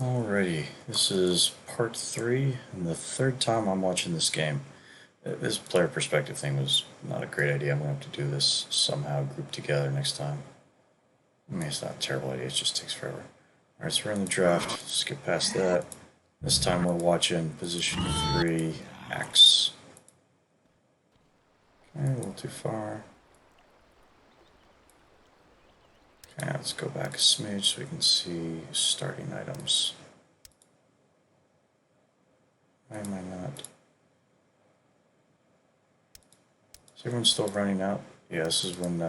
Alrighty, this is part 3, and the third time I'm watching this game. This player perspective thing was not a great idea. I'm going to have to do this somehow grouped together next time. I mean, it's not a terrible idea, it just takes forever. Alright, so we're in the draft, skip past that. This time we're watching position 3, X. Okay, a little too far. Okay, let's go back a smidge so we can see starting items. Why am I not? Is everyone still running out? Yeah, this is when,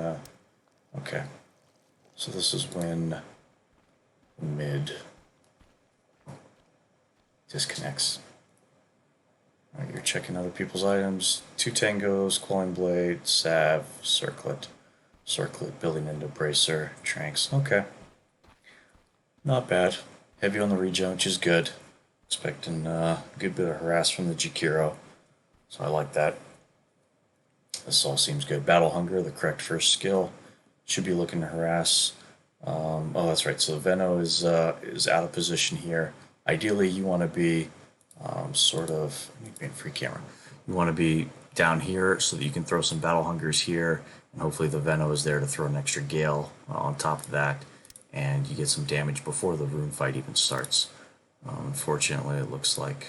okay. So this is when mid disconnects. Alright, you're checking other people's items. 2 tangos, quelling blade, salve, circlet. Circlet building into bracer, tranks. Okay. Not bad. Heavy on the regen, which is good. Expecting a good bit of harass from the Jakiro. So I like that. This all seems good. Battle Hunger, the correct first skill. Should be looking to harass. Oh, that's right. So Veno is out of position here. Ideally, you want to be sort of. Let me be in free camera. You want to be down here so that you can throw some Battle Hungers here, and hopefully the Veno is there to throw an extra Gale on top of that, and you get some damage before the rune fight even starts. Unfortunately, it looks like.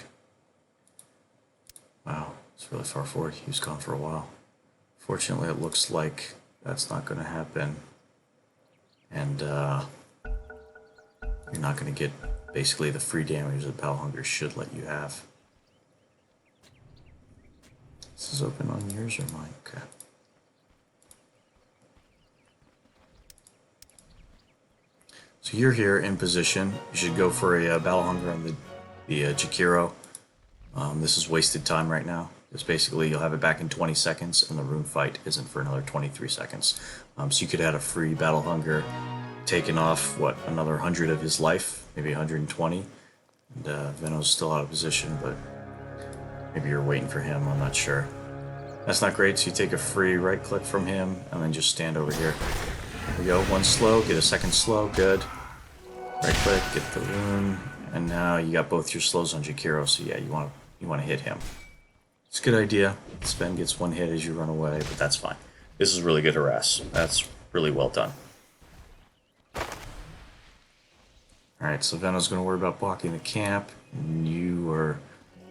Wow, it's really far forward. He was gone for a while. Fortunately, it looks like that's not going to happen. And you're not going to get basically the free damage that Battle Hunger should let you have. This is open on yours or mine? Okay. So you're here in position. You should go for a Battle Hunger on the Jakiro. This is wasted time right now. It's basically you'll have it back in 20 seconds, and the rune fight isn't for another 23 seconds. So you could add a free Battle Hunger, taking off, what, another 100 of his life, maybe 120. And Veno's still out of position, but maybe you're waiting for him, I'm not sure. That's not great, so you take a free right click from him, and then just stand over here. There we go, one slow, get a second slow, good. Right click, get the rune, and now you got both your slows on Jakiro, so yeah, you want to hit him. It's a good idea. Sven gets one hit as you run away, but that's fine. This is really good harass. That's really well done. Alright, so Veno's going to worry about blocking the camp. And you are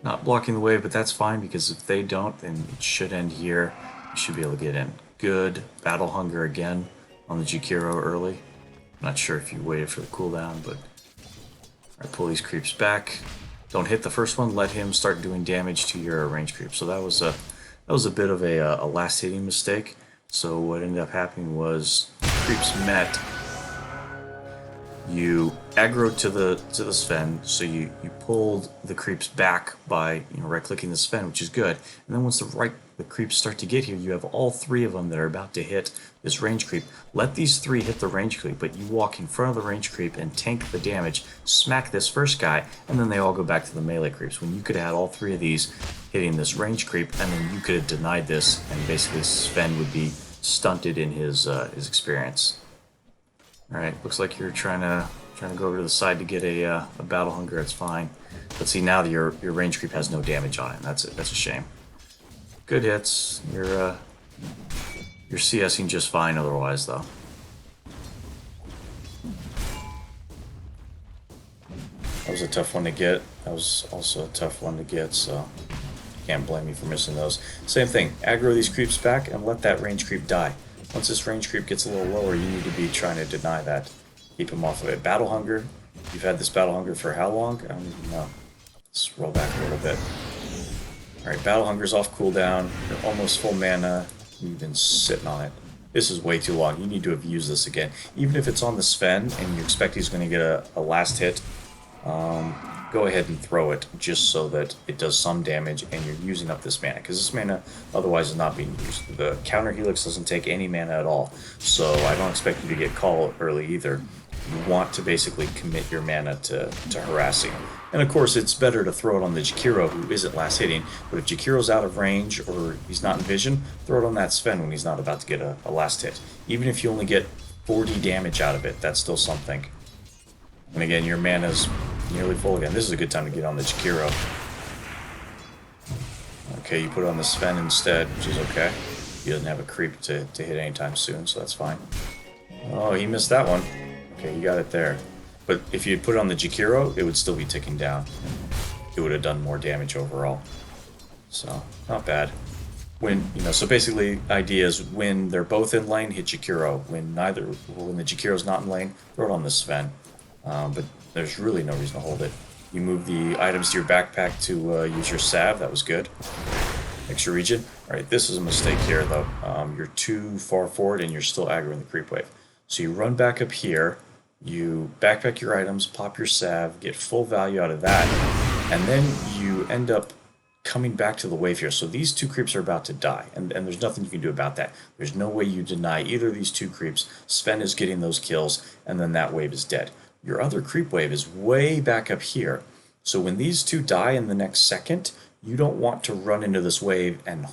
not blocking the wave, but that's fine, because if they don't, then it should end here. You should be able to get in. Good. Battle Hunger again on the Jakiro early. Not sure if you waited for the cooldown, but... Alright, pull these creeps back. Don't hit the first one, let him start doing damage to your range creep. So that was a bit of a last hitting mistake. So what ended up happening was creeps met. You aggroed to the Sven, so you pulled the creeps back by right clicking the Sven, which is good. And then once the creeps start to get here, you have all 3 of them that are about to hit this range creep. Let these 3 hit the range creep, but you walk in front of the range creep and tank the damage, smack this first guy, and then they all go back to the melee creeps. When you could have had all 3 of these hitting this range creep, and then you could have denied this, and basically Sven would be stunted in his experience. Alright, looks like you're trying to go over to the side to get a Battle Hunger. It's fine. But see, now your range creep has no damage on it. That's a shame. Good hits. You're CSing just fine otherwise, though. That was a tough one to get. That was also a tough one to get, so can't blame me for missing those. Same thing. Aggro these creeps back and let that range creep die. Once this range creep gets a little lower, you need to be trying to deny that. Keep him off of it. Battle Hunger. You've had this Battle Hunger for how long? I don't even know. Let's roll back a little bit. Alright, Battle Hunger's off cooldown. You're almost full mana. You've been sitting on it. This is way too long. You need to have used this again. Even if it's on the Sven and you expect he's going to get a last hit, go ahead and throw it just so that it does some damage and you're using up this mana, because this mana otherwise is not being used. The counter helix doesn't take any mana at all, so I don't expect you to get call early either. You want to basically commit your mana to harassing. And of course it's better to throw it on the Jakiro who isn't last hitting, but if Jakiro's out of range or he's not in vision, throw it on that Sven when he's not about to get a last hit. Even if you only get 40 damage out of it, that's still something. And again, your mana's nearly full again. This is a good time to get on the Jakiro. Okay, you put it on the Sven instead, which is okay. He doesn't have a creep to hit anytime soon, so that's fine. Oh, he missed that one. Okay, you got it there. But if you put it on the Jakiro, it would still be ticking down. It would have done more damage overall. So, not bad. So basically, idea is when they're both in lane, hit Jakiro. When the Jakiro's not in lane, throw it on the Sven. But there's really no reason to hold it. You move the items to your backpack to use your salve. That was good. Extra regen. Alright, this is a mistake here, though. You're too far forward and you're still aggroing the creep wave. So you run back up here, you backpack your items, pop your salve, get full value out of that, and then you end up coming back to the wave here. So these two creeps are about to die, and there's nothing you can do about that. There's no way you deny either of these two creeps. Sven is getting those kills, and then that wave is dead. Your other creep wave is way back up here. So when these two die in the next second, you don't want to run into this wave and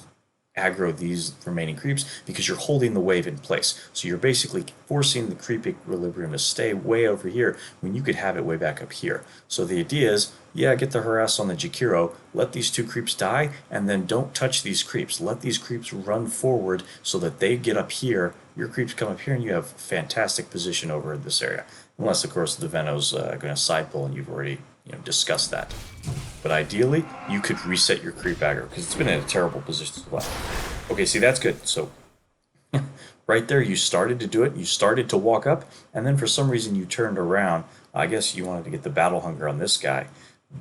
aggro these remaining creeps because you're holding the wave in place. So you're basically forcing the creep equilibrium to stay way over here when you could have it way back up here. So the idea is, yeah, get the harass on the Jakiro, let these two creeps die, and then don't touch these creeps. Let these creeps run forward so that they get up here, your creeps come up here, and you have fantastic position over this area. Unless, of course, the Veno's going to side pull, and you've already discussed that. But ideally, you could reset your creep aggro, because it's been in a terrible position as well. Okay, see, that's good. So, right there, you started to do it. You started to walk up, and then for some reason you turned around. I guess you wanted to get the battle hunger on this guy.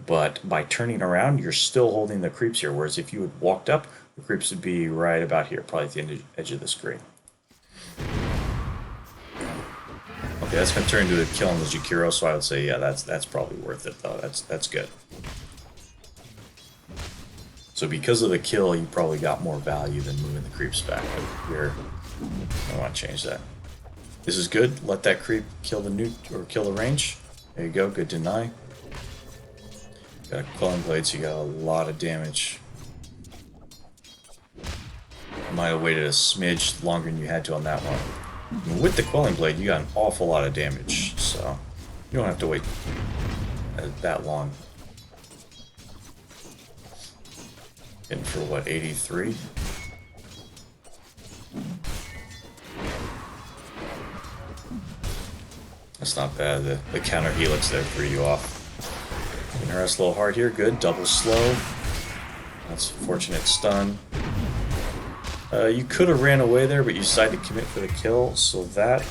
But by turning around, you're still holding the creeps here. Whereas if you had walked up, the creeps would be right about here, probably at the edge of the screen. Okay, that's going to turn into a kill on the Jakiro, so I would say, yeah, that's probably worth it, though. That's good. So because of the kill, you probably got more value than moving the creeps back. But here, I want to change that. This is good. Let that creep kill the nuke or kill the range. There you go. Good deny. Got a Quelling Blade, so you got a lot of damage. I might have waited a smidge longer than you had to on that one. With the Quelling Blade, you got an awful lot of damage, so you don't have to wait that long. Hitting for what, 83? That's not bad. The counter helix there threw you off. Getting harassed a little hard here. Good. Double slow. That's a fortunate stun. You could have ran away there, but you decided to commit for the kill, so that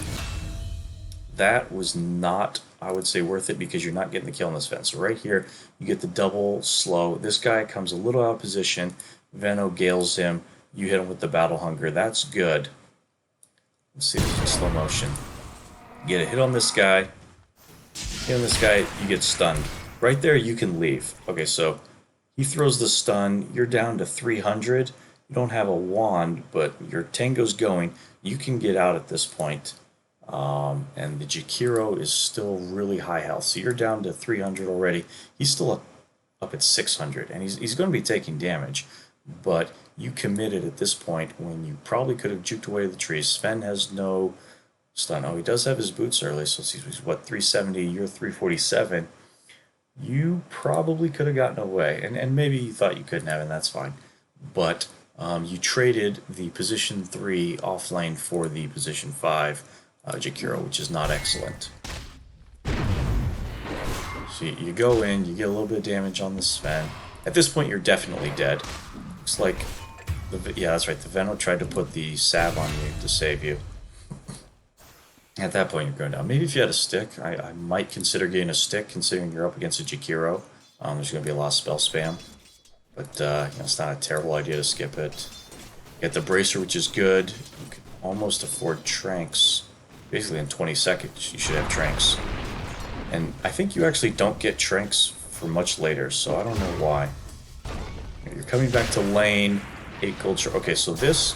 was not, I would say, worth it because you're not getting the kill on this fence. So right here, you get the double slow. This guy comes a little out of position. Veno gales him. You hit him with the battle hunger. That's good. Let's see this in slow motion. Get a hit on this guy. Hit on this guy, you get stunned. Right there, you can leave. Okay, so he throws the stun. You're down to 300. You don't have a wand, but your Tango's going. You can get out at this point. And the Jakiro is still really high health. So you're down to 300 already. He's still up at 600, and he's going to be taking damage. But you committed at this point when you probably could have juked away the trees. Sven has no stun. Oh, he does have his boots early, so he's what, 370, you're 347. You probably could have gotten away, and maybe you thought you couldn't have, and that's fine. But you traded the position 3 off lane for the position 5 Jakiro, which is not excellent. So you go in, you get a little bit of damage on the Sven. At this point, you're definitely dead. Looks like, yeah, that's right, the Veno tried to put the salve on you to save you. At that point, you're going down. Maybe if you had a stick, I might consider getting a stick, considering you're up against a Jakiro. There's going to be a lot of spell spam. But it's not a terrible idea to skip it. Get the Bracer, which is good. You can almost afford Tranks. Basically, in 20 seconds, you should have Tranks. And I think you actually don't get Tranks for much later, so I don't know why. You're coming back to lane, 8 gold. Okay, so this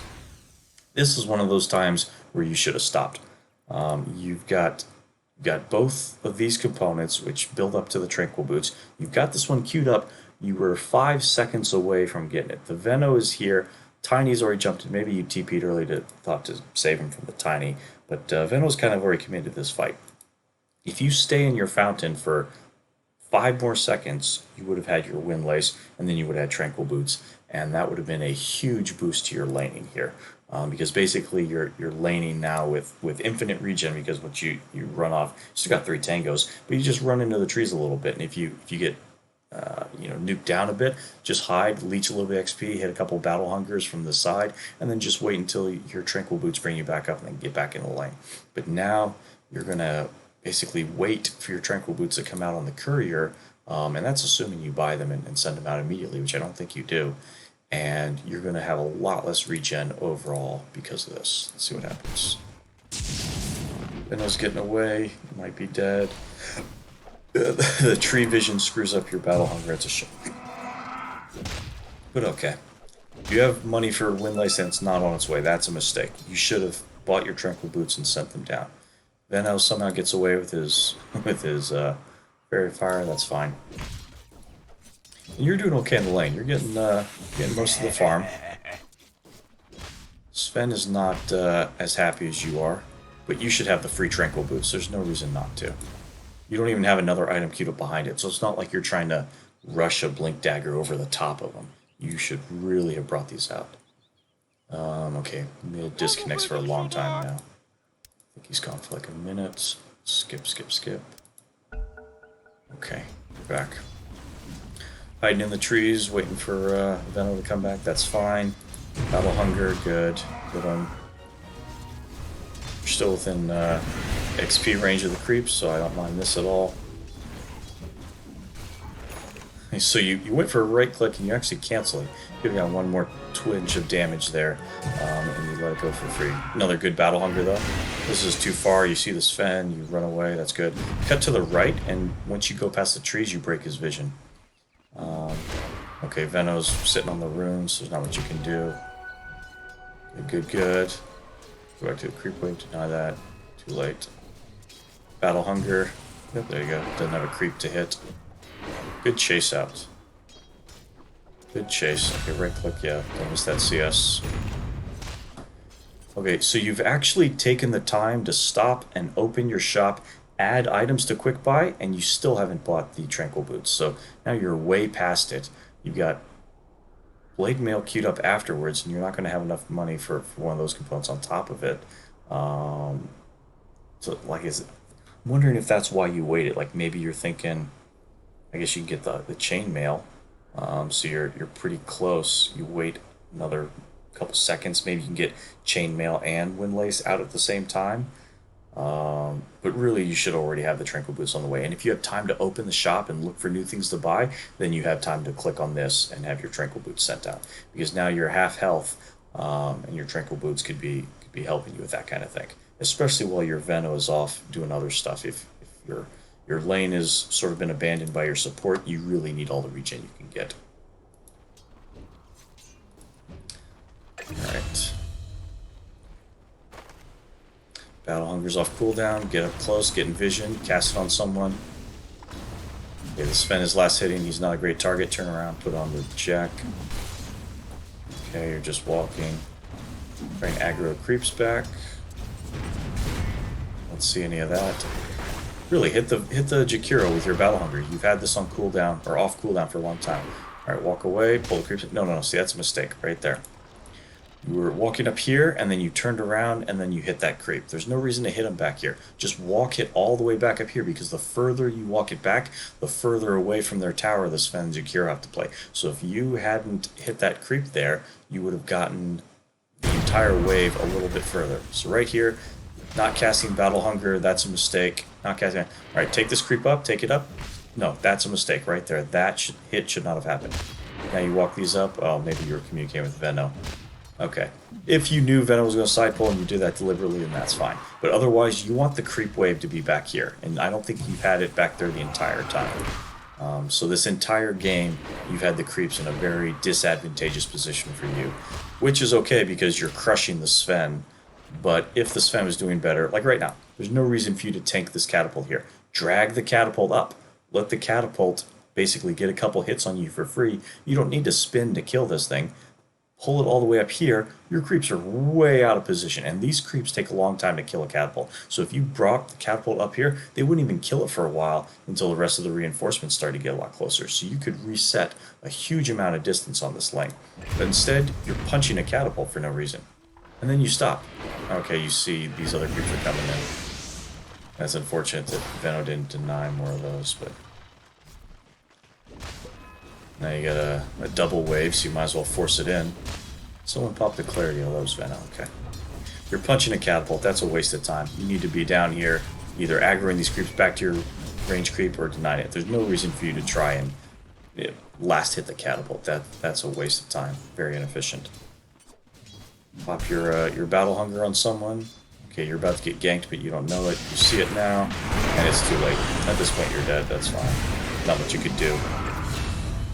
is one of those times where you should have stopped. You've got both of these components, which build up to the Tranquil Boots. You've got this one queued up. You were 5 seconds away from getting it. The Veno is here. Tiny's already jumped in. Maybe you TP'd early thought to save him from the Tiny. But Veno's kind of already committed to this fight. If you stay in your fountain for 5 more seconds, you would have had your Windlace, and then you would have had Tranquil Boots, and that would have been a huge boost to your laning here. Because basically you're laning now with infinite regen, because once you run off, you still got 3 tangos, but you just run into the trees a little bit, and if you get nuked down a bit, just hide, leech a little bit XP, hit a couple battle hungers from the side, and then just wait until your Tranquil Boots bring you back up and then get back in the lane. But now you're gonna basically wait for your Tranquil Boots to come out on the courier, and that's assuming you buy them and send them out immediately, which I don't think you do. And you're gonna have a lot less regen overall because of this. Let's see what happens. Venom's getting away, might be dead. The tree vision screws up your battle hunger. It's a shame. But okay. You have money for Windlace and it's not on its way. That's a mistake. You should have bought your Tranquil Boots and sent them down. Veno somehow gets away with his Fairy Fire. That's fine. And you're doing okay in the lane. You're getting most of the farm. Sven is not as happy as you are, but you should have the free Tranquil Boots. There's no reason not to. You don't even have another item queued up behind it, so it's not like you're trying to rush a Blink Dagger over the top of them. You should really have brought these out. Okay, mid disconnects for a long time now. I think he's gone for like a minute. Skip. Okay, we're back. Hiding in the trees, waiting for Veno to come back. That's fine. Battle Hunger, good. Good one. You're still within XP range of the creeps, so I don't mind this at all. And so you went for a right click and you actually cancel it. You've got one more twinge of damage there, and you let it go for free. Another good Battle Hunger though. This is too far. You see the Sven, you run away. That's good. Cut to the right, and once you go past the trees, you break his vision. Okay, Veno's sitting on the runes, so there's not much you can do. Good. Go back to the creep wave, deny that. Too late. Battle Hunger. Yep, there you go. Doesn't have a creep to hit. Good chase out. Good chase. Okay, right click, yeah. Don't miss that CS. Okay, so you've actually taken the time to stop and open your shop, add items to quick buy, and you still haven't bought the Tranquil Boots. So now you're way past it. You've got Blade Mail queued up afterwards, and you're not going to have enough money for one of those components on top of it. So, like, I'm wondering if that's why you waited. Like, maybe you're thinking, I guess you can get the chainmail, so you're pretty close. You wait another couple seconds, maybe you can get chainmail and Windlace out at the same time. But really, you should already have the Tranquil Boots on the way. And if you have time to open the shop and look for new things to buy, then you have time to click on this and have your Tranquil Boots sent out. Because now you're half health, and your Tranquil Boots could be helping you with that kind of thing. Especially while your Veno is off doing other stuff. If your lane has sort of been abandoned by your support, you really need all the regen you can get. Alright. Battle Hunger's off cooldown, get up close, get in vision, cast it on someone. Okay, the Sven is last hitting, he's not a great target, turn around, put on the Jack. Okay, you're just walking. Bring aggro creeps back. Don't see any of that. Really, hit the Jakiro with your Battle Hunger. You've had this on cooldown, or off cooldown for a long time. Alright, walk away, pull the creeps. No, see, that's a mistake, right there. You were walking up here, and then you turned around, and then you hit that creep. There's no reason to hit him back here. Just walk it all the way back up here, because the further you walk it back, the further away from their tower the Sven and Jakiro have to play. So if you hadn't hit that creep there, you would have gotten the entire wave a little bit further. So right here, not casting Battle Hunger, that's a mistake. Not casting. Alright, take this creep up, take it up. No, that's a mistake right there. That hit should not have happened. Now you walk these up. Oh, maybe you were communicating with Veno. Okay. If you knew Veno was going to side pull and you did that deliberately, then that's fine. But otherwise, you want the creep wave to be back here. And I don't think you've had it back there the entire time. So this entire game, you've had the creeps in a very disadvantageous position for you. Which is okay because you're crushing the Sven. But if the Sven was doing better, like right now, there's no reason for you to tank this catapult here. Drag the catapult up. Let the catapult basically get a couple hits on you for free. You don't need to spin to kill this thing. pull it all the way up here, your creeps are way out of position. And these creeps take a long time to kill a catapult. So if you brought the catapult up here, they wouldn't even kill it for a while until the rest of the reinforcements started to get a lot closer. So you could reset a huge amount of distance on this lane. But instead, you're punching a catapult for no reason. And then you stop. Okay, you see these other creeps are coming in. That's unfortunate that Venno didn't deny more of those, but... Now you got a double wave, so you might as well force it in. Someone popped the clarity. Oh, that was Venno. Okay. You're punching a catapult. That's a waste of time. You need to be down here, either aggroing these creeps back to your range creep or denying it. There's no reason for you to try and last hit the catapult. That's a waste of time. Very inefficient. Pop your battle hunger on someone. Okay, you're about to get ganked, but you don't know it. You see it now, and it's too late. At this point, you're dead. That's fine. Not much you could do.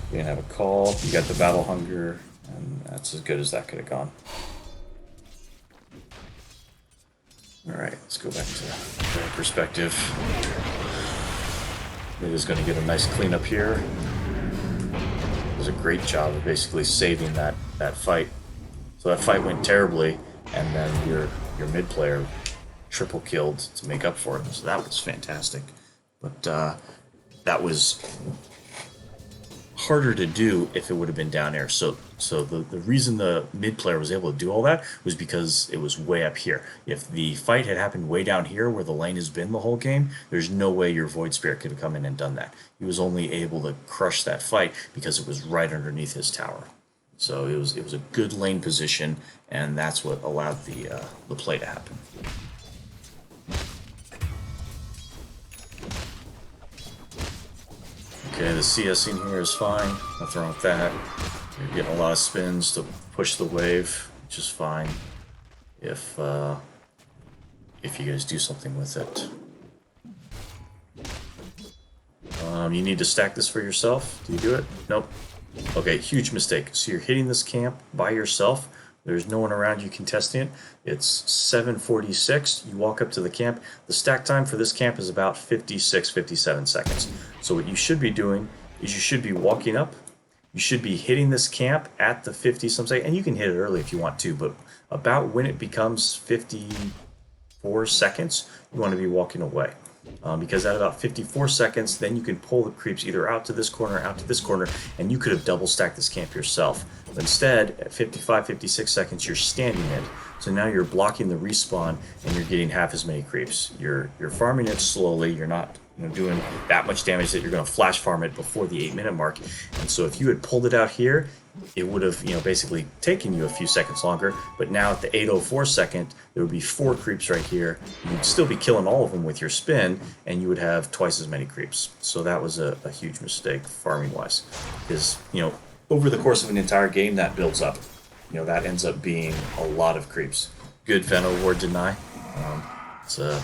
You didn't have a call. You got the battle hunger, and that's as good as that could have gone. Alright, let's go back to the perspective. It is going to get a nice cleanup here. It was a great job of basically saving that fight. So that fight went terribly, and then your mid player triple killed to make up for it. So that was fantastic. But that was harder to do if it would have been down air. So the reason the mid player was able to do all that was because it was way up here. If the fight had happened way down here where the lane has been the whole game, there's no way your Void Spirit could have come in and done that. He was only able to crush that fight because it was right underneath his tower. So it was a good lane position, and that's what allowed the play to happen. Okay, the CS in here is fine. Nothing wrong with that. You're getting a lot of spins to push the wave, which is fine. If you guys do something with it. You need to stack this for yourself. Do you do it? Nope. Okay, huge mistake. So you're hitting this camp by yourself. There's no one around you contesting it. It's 7:46. You walk up to the camp. The stack time for this camp is about 56, 57 seconds. So what you should be doing is you should be walking up. You should be hitting this camp at the 50 some second, and you can hit it early if you want to, but about when it becomes 54 seconds, you want to be walking away. Because at about 54 seconds, then you can pull the creeps either out to this corner, out to this corner, and you could have double stacked this camp yourself. But instead, at 55, 56 seconds, you're standing it. So now you're blocking the respawn, and you're getting half as many creeps. You're farming it slowly. You're not doing that much damage that you're going to flash farm it before the 8-minute mark. And so if you had pulled it out here, it would have basically taken you a few seconds longer. But now at the 8:04 second, there would be 4 creeps right here. You'd still be killing all of them with your spin, and you would have twice as many creeps. So that was a huge mistake farming wise. Because over the course of an entire game, that builds up. That ends up being a lot of creeps. Good Venno ward deny. It's a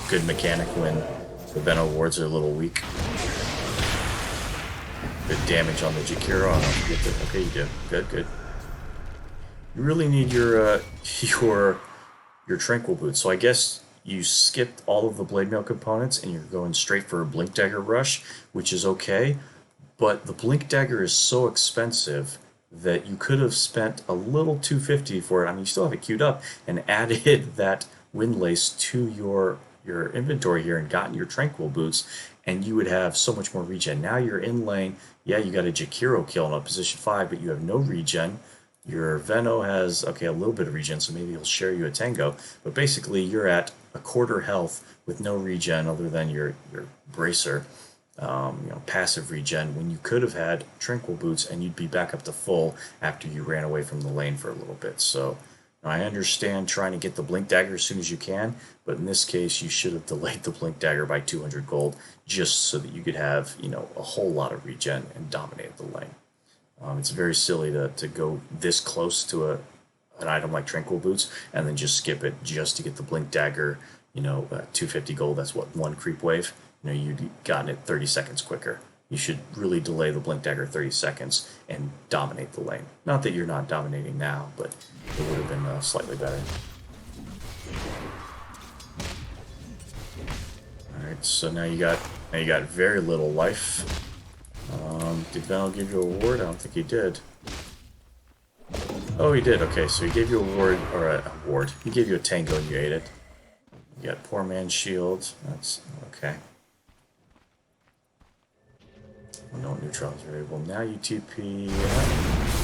good mechanic when the Venno wards are a little weak. Good damage on the Jakiro. I don't know if you get the... Okay, you do. Good. You really need your Tranquil Boots. So I guess you skipped all of the Blade Mail components and you're going straight for a Blink Dagger rush, which is okay. But the Blink Dagger is so expensive that you could have spent a little 250 for it. I mean, you still have it queued up and added that Windlace to your inventory here and gotten your Tranquil Boots, and you would have so much more regen. Now you're in lane. Yeah, you got a Jakiro kill in a position 5, but you have no regen. Your Venno has, a little bit of regen, so maybe he'll share you a Tango. But basically, you're at a quarter health with no regen other than your Bracer, passive regen, when you could have had Tranquil Boots and you'd be back up to full after you ran away from the lane for a little bit. So I understand trying to get the Blink Dagger as soon as you can, but in this case, you should have delayed the Blink Dagger by 200 gold just so that you could have, a whole lot of regen and dominate the lane. It's very silly to go this close to an item like Tranquil Boots and then just skip it just to get the Blink Dagger, 250 gold. That's what, 1 creep wave. You'd gotten it 30 seconds quicker. You should really delay the Blink Dagger 30 seconds and dominate the lane. Not that you're not dominating now, but it would have been slightly better. Alright, so now you got very little life. Did Val give you a ward? I don't think he did. Oh, he did. Okay, so he gave you a ward, or a ward. He gave you a tango and you ate it. You got poor man's shield. That's okay. No neutrals variable. Now you TP.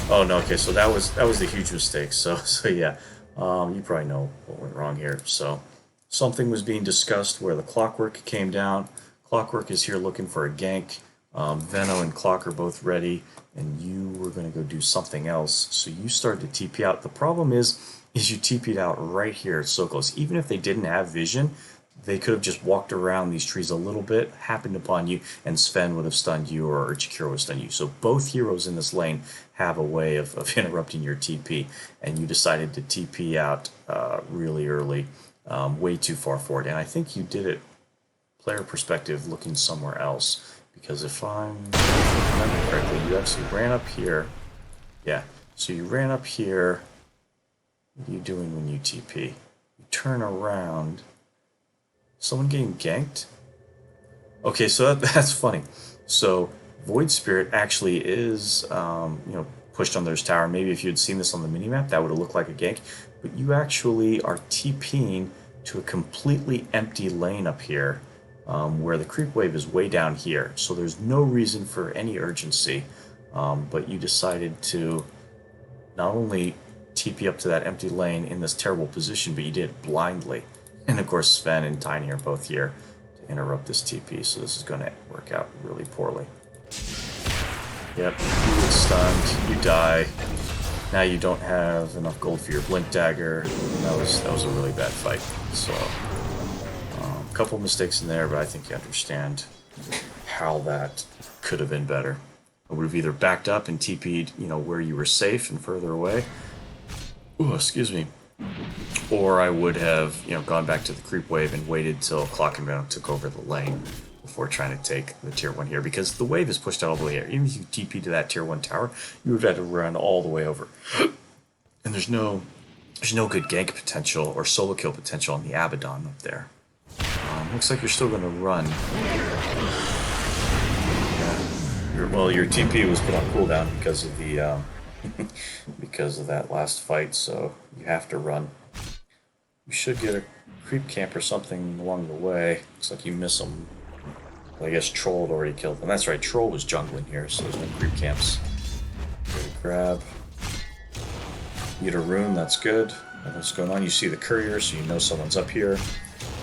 Oh no. Okay, so that was the huge mistake. So yeah, you probably know what went wrong here. So something was being discussed where the Clockwork came down. Clockwork is here looking for a gank. Veno and Clock are both ready, and you were going to go do something else. So you started to TP out. The problem is you TP'd out right here, so close. Even if they didn't have vision, they could have just walked around these trees a little bit, happened upon you, and Sven would have stunned you, or Chikira would have stunned you. So both heroes in this lane have a way of interrupting your TP, and you decided to TP out really early, way too far forward. And I think you did it, player perspective, looking somewhere else. Because if I'm remembering correctly, you actually ran up here. Yeah, so you ran up here. What are you doing when you TP? You turn around. Someone getting ganked? Okay, so that's funny. So Void Spirit actually is, pushed on their tower. Maybe if you had seen this on the minimap, that would have looked like a gank. But you actually are TPing to a completely empty lane up here. Where the creep wave is way down here, so there's no reason for any urgency, but you decided to not only TP up to that empty lane in this terrible position, but you did it blindly. And of course Sven and Tiny are both here to interrupt this TP, so this is going to work out really poorly. Yep, you get stunned, you die. Now you don't have enough gold for your Blink Dagger. That was a really bad fight, so... couple mistakes in there, but I think you understand how that could have been better. I would have either backed up and TP'd, where you were safe and further away. Ooh, excuse me. Or I would have, gone back to the creep wave and waited till Clock and Venom took over the lane before trying to take the tier 1 here, because the wave is pushed out all the way here. Even if you TP to that tier 1 tower, you would have had to run all the way over. And there's no good gank potential or solo kill potential on the Abaddon up there. Looks like you're still going to run. Yeah. Your TP was put on cooldown because of the because of that last fight, so you have to run. You should get a creep camp or something along the way. Looks like you miss them. Well, I guess Troll had already killed them. That's right, Troll was jungling here, so there's no creep camps. Grab. You get a rune, that's good. What's going on? You see the courier, so you know someone's up here.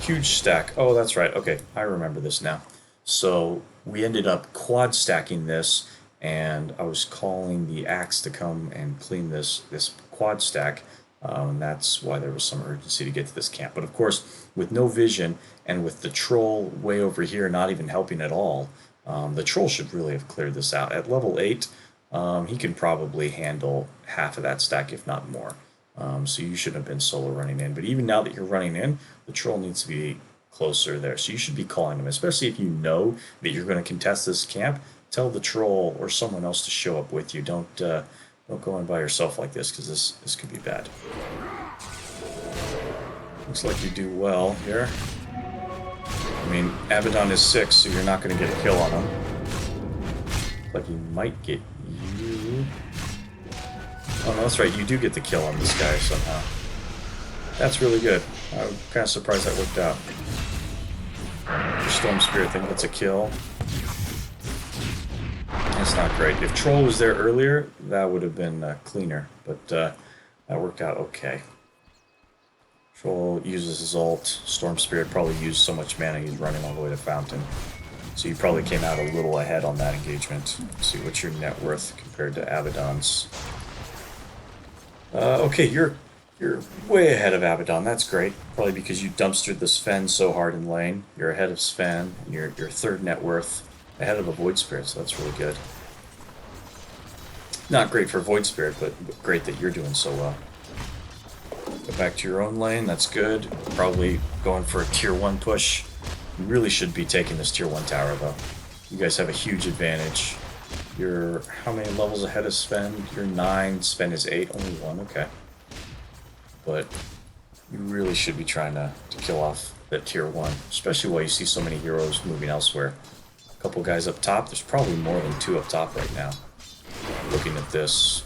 Huge stack. Oh, that's right. Okay, I remember this now. So we ended up quad stacking this, and I was calling the axe to come and clean this quad stack, and that's why there was some urgency to get to this camp. But of course, with no vision and with the troll way over here not even helping at all, the troll should really have cleared this out. At level 8, he can probably handle half of that stack, if not more. So you shouldn't have been solo running in. But even now that you're running in, the troll needs to be closer there. So you should be calling him, especially if you know that you're going to contest this camp. Tell the troll or someone else to show up with you. Don't go in by yourself like this, because this could be bad. Looks like you do well here. I mean, Abaddon is 6, so you're not going to get a kill on him. Like he might get you. Oh, no, that's right. You do get the kill on this guy somehow. That's really good. I'm kind of surprised that worked out. The Storm Spirit thing gets a kill. That's not great. If Troll was there earlier, that would have been cleaner. But that worked out okay. Troll uses his ult. Storm Spirit probably used so much mana he's running all the way to Fountain. So you probably came out a little ahead on that engagement. Let's see, what's your net worth compared to Abaddon's? Okay, you're way ahead of Abaddon. That's great. Probably because you dumpstered the Sven so hard in lane. You're ahead of Sven. You're third net worth. Ahead of a Void Spirit, so that's really good. Not great for Void Spirit, but great that you're doing so well. Go back to your own lane. That's good. Probably going for a tier 1 push. You really should be taking this tier 1 tower, though. You guys have a huge advantage. You're how many levels ahead of Sven? You're 9, Sven is 8, only 1, okay. But you really should be trying to kill off that tier 1, especially while you see so many heroes moving elsewhere. A couple guys up top, there's probably more than 2 up top right now. Looking at this.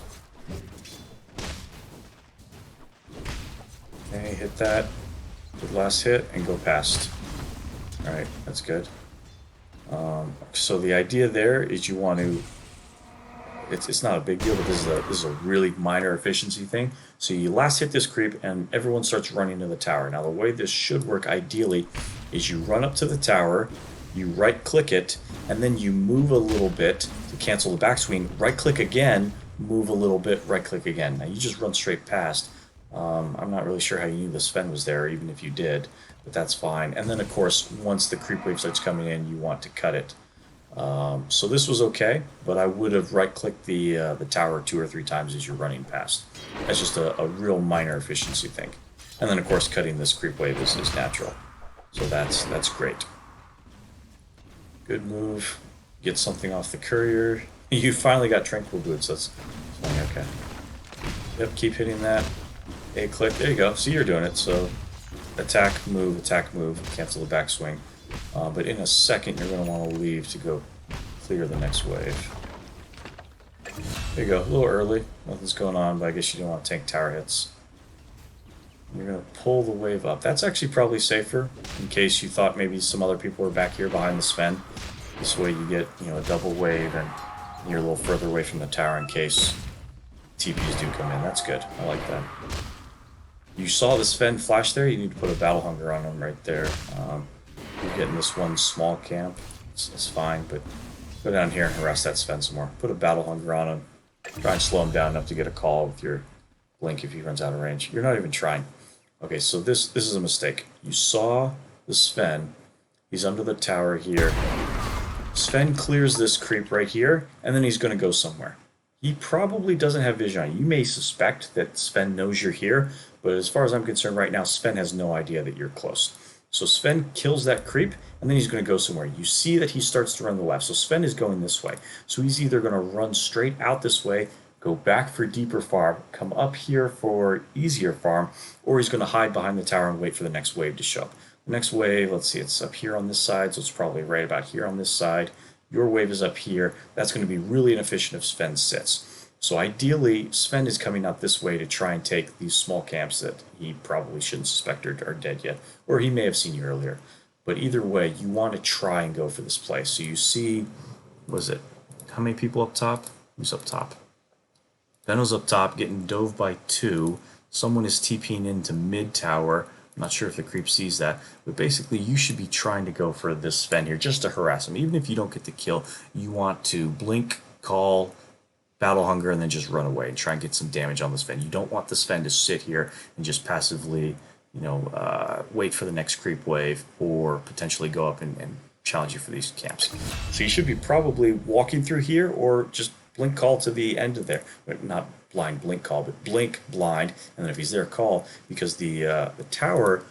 Okay, hit that. Good last hit and go past. Alright, that's good. So the idea there is you want to it's not a big deal, but this is a really minor efficiency thing. So you last hit this creep, and everyone starts running to the tower. Now the way this should work ideally is you run up to the tower, you right click it, and then you move a little bit to cancel the backswing. Right click again, move a little bit, right click again. Now you just run straight past. I'm not really sure how you knew the Sven was there, even if you did, but that's fine. And then of course, once the creep wave starts coming in, you want to cut it. So this was okay, but I would have right-clicked the tower 2 or 3 times as you're running past. That's just a real minor efficiency thing. And then of course cutting this creep wave is natural. So that's great. Good move. Get something off the courier. You finally got tranquil boots. That's funny. Okay. Yep. Keep hitting that. A click. There you go. See, you're doing it. So attack, move, cancel the backswing. But in a second, you're going to want to leave to go clear the next wave. There you go, a little early. Nothing's going on, but I guess you don't want to tank tower hits. You're going to pull the wave up. That's actually probably safer in case you thought maybe some other people were back here behind the Sven. This way you get, a double wave and you're a little further away from the tower in case TPs do come in. That's good. I like that. You saw the Sven flash there. You need to put a Battle Hunger on him right there. You're getting this one small camp. It's fine, but go down here and harass that Sven some more. Put a Battle Hunger on him. Try and slow him down enough to get a call with your blink if he runs out of range. You're not even trying. Okay, so this is a mistake. You saw the Sven. He's under the tower here. Sven clears this creep right here, and then he's going to go somewhere. He probably doesn't have vision on you. You may suspect that Sven knows you're here, but as far as I'm concerned right now, Sven has no idea that you're close. So Sven kills that creep, and then he's going to go somewhere. You see that he starts to run the left. So Sven is going this way. So he's either going to run straight out this way, go back for deeper farm, come up here for easier farm, or he's going to hide behind the tower and wait for the next wave to show up. The next wave, let's see, it's up here on this side, so it's probably right about here on this side. Your wave is up here. That's going to be really inefficient if Sven sits. So ideally, Sven is coming out this way to try and take these small camps that he probably shouldn't suspect are dead yet, or he may have seen you earlier. But either way, you want to try and go for this play. So you see, was it, how many people up top? Who's up top? Benno's up top, getting dove by 2. Someone is TPing into mid tower. I'm not sure if the creep sees that, but basically you should be trying to go for this Sven here just to harass him. Even if you don't get the kill, you want to blink, call, Battle Hunger, and then just run away and try and get some damage on the Sven. You don't want the Sven to sit here and just passively, wait for the next creep wave or potentially go up and challenge you for these camps. So you should be probably walking through here or just blink call to the end of there. Not blind blink call, but blink blind, and then if he's there, call, because the tower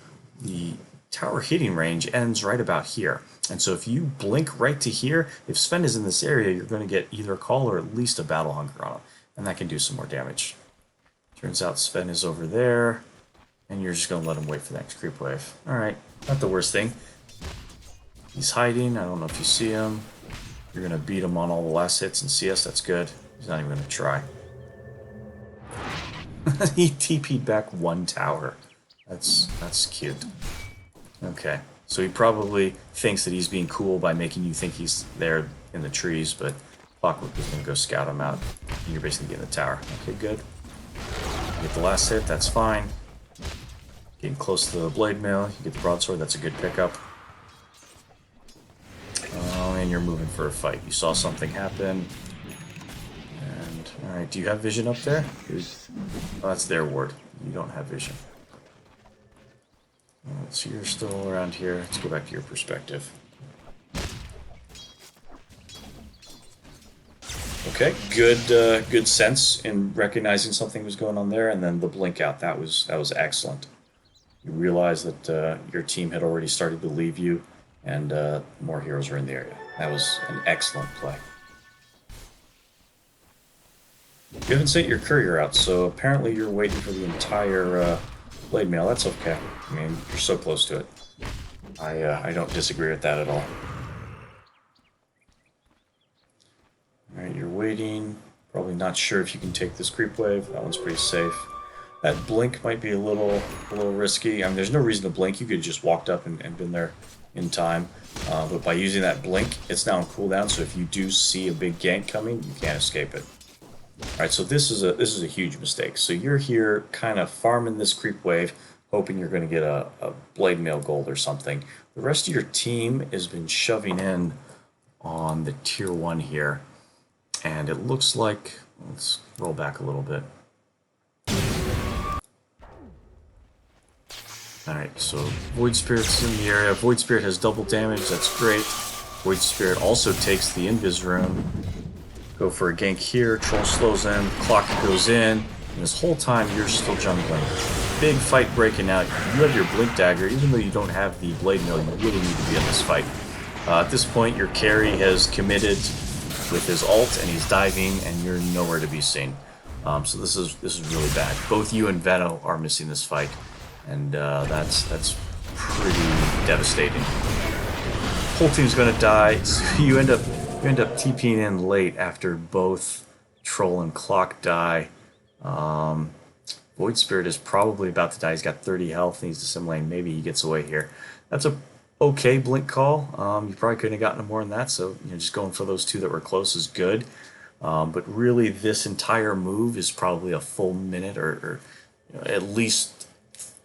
hitting range ends right about here. And so if you blink right to here, if Sven is in this area, you're going to get either a call or at least a Battle Hunger on him. And that can do some more damage. Turns out Sven is over there, and you're just going to let him wait for the next creep wave. Alright, not the worst thing. He's hiding, I don't know if you see him. You're going to beat him on all the last hits and CS, that's good. He's not even going to try. He TP'd back 1 tower. That's cute. Okay. So he probably thinks that he's being cool by making you think he's there in the trees, but Clockwork is going to go scout him out. And you're basically getting the tower. Okay, good. You get the last hit, that's fine. Getting close to the blade mail, you get the broadsword, that's a good pickup. Oh, and you're moving for a fight. You saw something happen. And, alright, do you have vision up there? Oh, that's their ward. You don't have vision. So you're still around here. Let's go back to your perspective. Okay, good sense in recognizing something was going on there, and then the blink out. That was excellent. You realized that your team had already started to leave you, and more heroes were in the area. That was an excellent play. You haven't sent your courier out, so apparently you're waiting for the entire blade mail. That's okay. I mean, you're so close to it. I don't disagree with that at all. Alright, you're waiting. Probably not sure if you can take this creep wave. That one's pretty safe. That blink might be a little risky. I mean, there's no reason to blink. You could have just walked up and been there in time. But by using that blink, it's now on cooldown. So if you do see a big gank coming, you can't escape it. All right, so this is a huge mistake. So you're here, kind of farming this creep wave, hoping you're going to get a blade mail gold or something. The rest of your team has been shoving in on the tier 1 here, and it looks like, let's roll back a little bit. Alright, so Void Spirit's in the area. Void Spirit has double damage, that's great. Void Spirit also takes the Invis rune. Go for a gank here, Troll slows in, Clock goes in, and this whole time you're still jungling. Big fight breaking out. You have your Blink Dagger, even though you don't have the Blade Mill, you really need to be in this fight. At this point, your carry has committed with his ult, and he's diving, and you're nowhere to be seen. So this is really bad. Both you and Veno are missing this fight, and that's pretty devastating. Whole team's gonna die. So you end up TPing in late after both Troll and Clock die. Void Spirit is probably about to die. He's got 30 health, needs to sim lane. Maybe he gets away here. That's a okay blink call. You probably couldn't have gotten more than that, so just going for those two that were close is good. But really, this entire move is probably a full minute or at least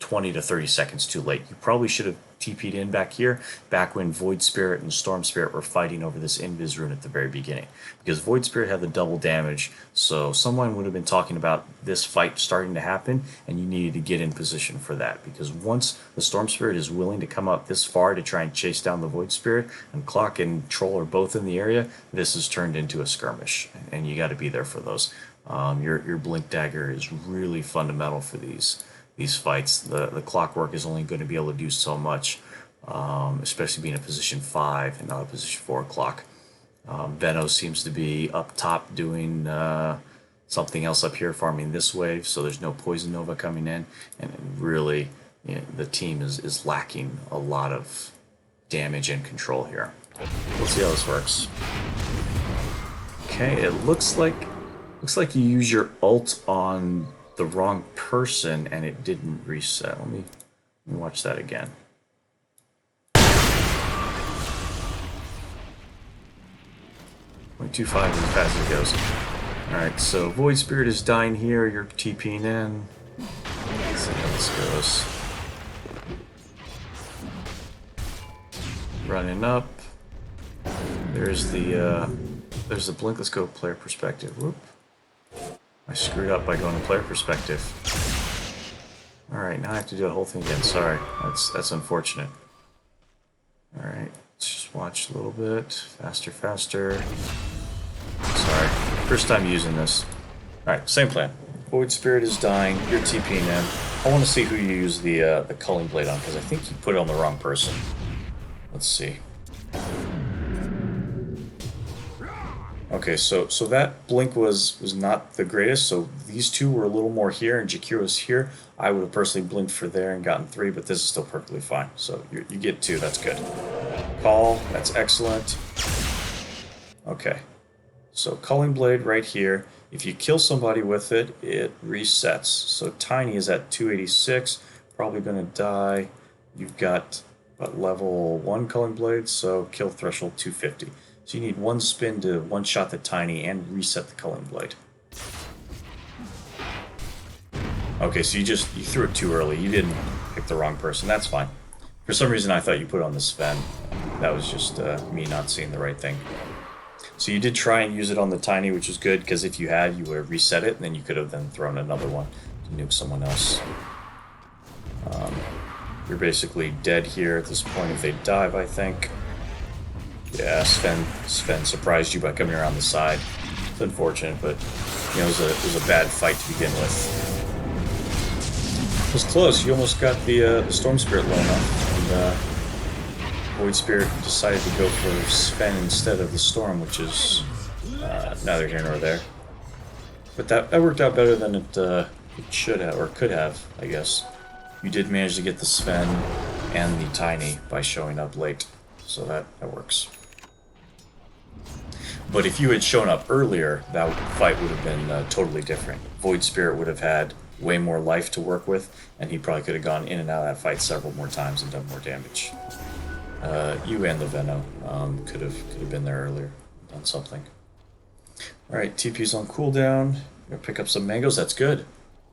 20 to 30 seconds too late. You probably should have TP'd in back here, back when Void Spirit and Storm Spirit were fighting over this Invis rune at the very beginning. Because Void Spirit had the double damage, so someone would have been talking about this fight starting to happen, and you needed to get in position for that. Because once the Storm Spirit is willing to come up this far to try and chase down the Void Spirit, and Clock and Troll are both in the area, this is turned into a skirmish, and you got to be there for those. Your Blink Dagger is really fundamental for these fights. The Clockwork is only going to be able to do so much, especially being a position 5 and not a position 4 Clock. Veno seems to be up top doing something else up here, farming this wave, so there's no Poison Nova coming in, and really the team is lacking a lot of damage and control here. Let's see how this works. Okay, it looks like you use your ult on the wrong person and it didn't reset. Let me watch that again. 0.25 as fast as it goes. Alright, so Void Spirit is dying here, you're TPing in. Let's see how this goes. Running up. There's the blink. Let's go player perspective. Whoop. I screwed up by going to player perspective. Alright, now I have to do the whole thing again. Sorry, that's unfortunate. Alright, let's just watch a little bit. Faster. Sorry, first time using this. Alright, same plan. Void Spirit is dying, you're TPing in. I want to see who you use the Culling Blade on, because I think you put it on the wrong person. Let's see. Okay, so that blink was not the greatest, so these two were a little more here, and Jakira's here. I would have personally blinked for there and gotten 3, but this is still perfectly fine. So you get 2, that's good. Call, that's excellent. Okay, so Culling Blade right here. If you kill somebody with it, it resets. So Tiny is at 286, probably going to die. You've got level 1 Culling Blade, so kill threshold 250. So you need 1 spin to one-shot the Tiny and reset the Culling Blade. Okay, so you threw it too early. You didn't pick the wrong person. That's fine. For some reason, I thought you put it on the Sven. That was just me not seeing the right thing. So you did try and use it on the Tiny, which is good, because if you had, you would have reset it, and then you could have then thrown another one to nuke someone else. You're basically dead here at this point if they dive, I think. Yeah, Sven surprised you by coming around the side. It's unfortunate, but it was a bad fight to begin with. It was close. You almost got the Storm Spirit low enough, and Void Spirit decided to go for Sven instead of the Storm, which is neither here nor there. But that worked out better than it should have, or could have, I guess. You did manage to get the Sven and the Tiny by showing up late, so that works. But if you had shown up earlier, that fight would have been totally different. Void Spirit would have had way more life to work with, and he probably could have gone in and out of that fight several more times and done more damage. You and the Veno could have been there earlier, done something. All right, TP's on cooldown. Gonna pick up some mangoes. That's good.